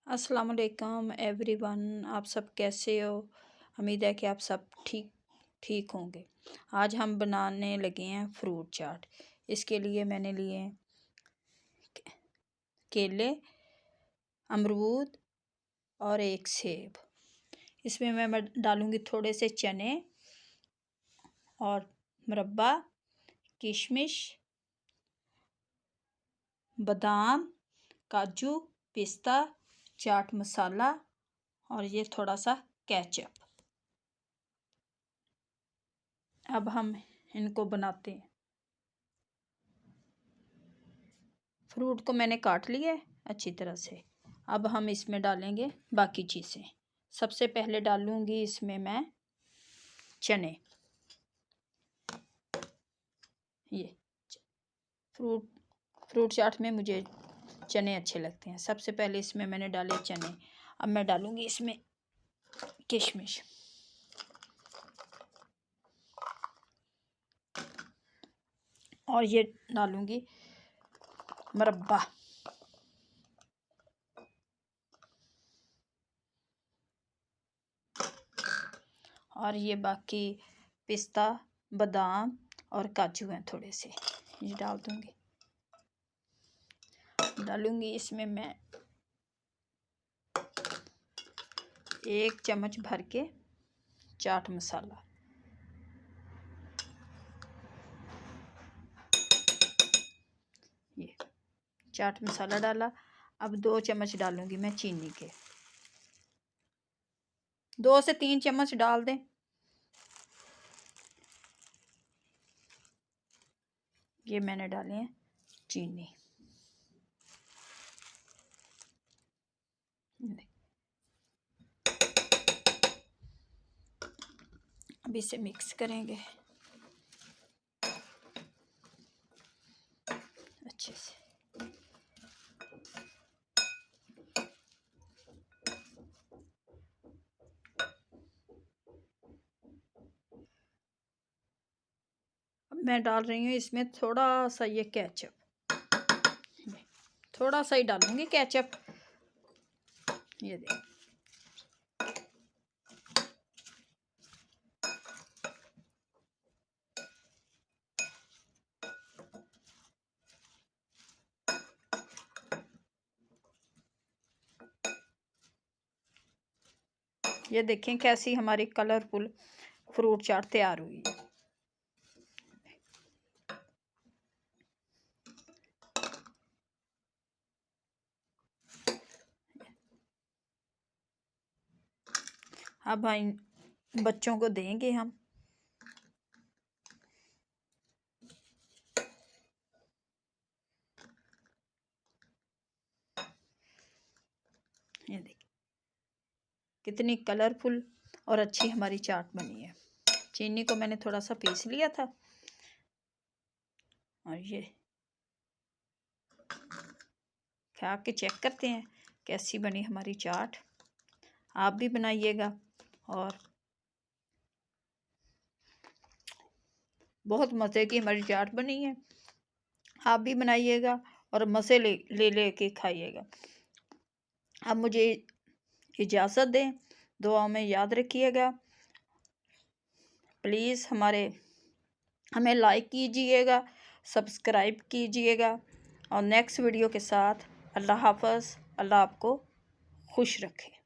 अस्सलाम वालेकुम एवरीवन। आप सब कैसे हो? उम्मीद है कि आप सब ठीक होंगे। आज हम बनाने लगे हैं फ्रूट चाट। इसके लिए मैंने लिए हैं केले, अमरूद और एक सेब। इसमें मैं डालूँगी थोड़े से चने और मुरब्बा, किशमिश, बादाम, काजू, पिस्ता, चाट मसाला और ये थोड़ा सा केचप। अब हम इनको बनाते हैं। फ्रूट को मैंने काट लिया है अच्छी तरह से। अब हम इसमें डालेंगे बाकी चीज़ें। सबसे पहले डालूँगी इसमें मैं चने। ये फ्रूट चाट में मुझे चने अच्छे लगते हैं। सबसे पहले इसमें मैंने डाले चने। अब मैं डालूँगी इसमें किशमिश, और ये डालूँगी मुरब्बा, और ये बाकी पिस्ता, बादाम और काजू हैं थोड़े से, ये डाल दूँगी। डालूँगी इसमें मैं 1 चम्मच भर के चाट मसाला। ये चाट मसाला डाला। अब 2 चम्मच डालूँगी मैं चीनी के। 2 से 3 चम्मच डाल दें। ये मैंने डाले हैं चीनी। अब इसे मिक्स करेंगे अच्छे से। अब मैं डाल रही हूँ इसमें थोड़ा सा ये केचप। थोड़ा सा ही डालूंगी केचप। ये देख, ये देखें कैसी हमारी कलरफुल फ्रूट चाट तैयार हुई है। अब इन बच्चों को देंगे हम। ये देखिए कितनी कलरफुल और अच्छी हमारी चाट बनी है। चीनी को मैंने थोड़ा सा पीस लिया था, और ये खा के चेक करते हैं कैसी बनी हमारी चाट। आप भी बनाइएगा, और बहुत मज़े की हमारी चाट बनी है। आप भी बनाइएगा और मज़े ले के खाइएगा। अब मुझे इजाज़त दें। दुआओं में याद रखिएगा। प्लीज़ हमें लाइक कीजिएगा, सब्सक्राइब कीजिएगा, और नेक्स्ट वीडियो के साथ अल्लाह हाफ़िज़। अल्लाह आपको खुश रखे।